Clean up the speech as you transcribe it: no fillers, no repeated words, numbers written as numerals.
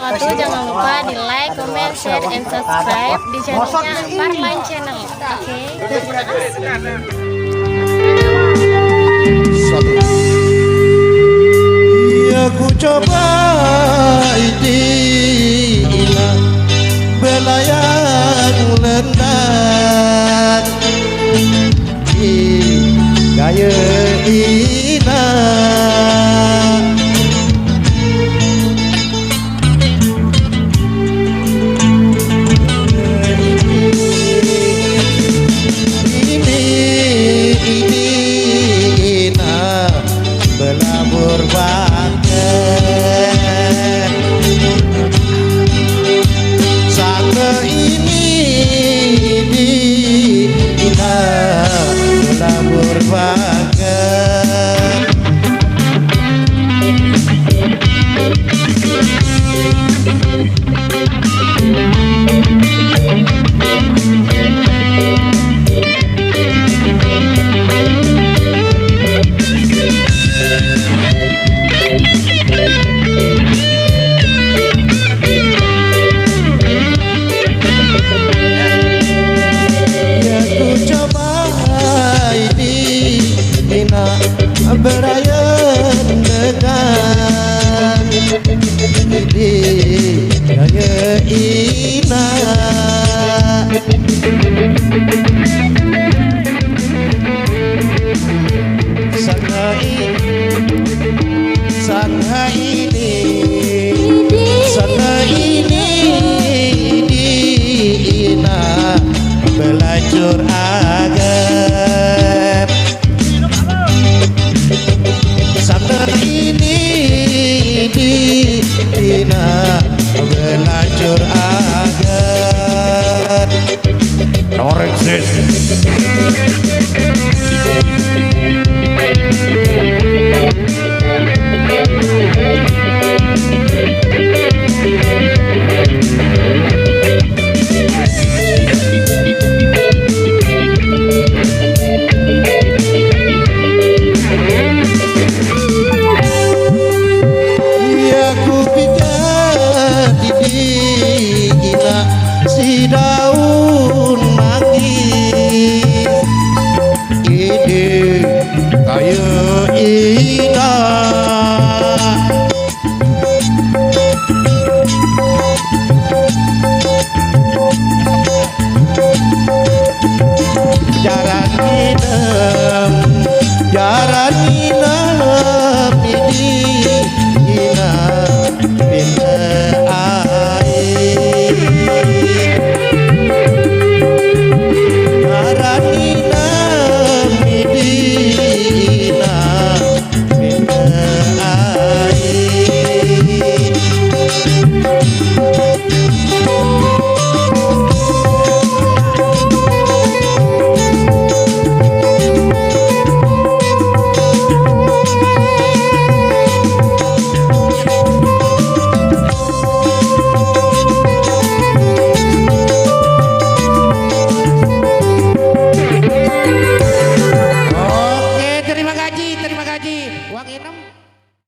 wabarakatuh. Jangan lupa di like, comment, share, and subscribe di channelnya Parline Channel. Oke. Ya ku coba inilah belayang lendak gaya ina berlabur banget sana ini kita berlabur banget berayan dengan di gaya ina sangha ini di ina belacur agar sana ini di ina belacur agar non exist.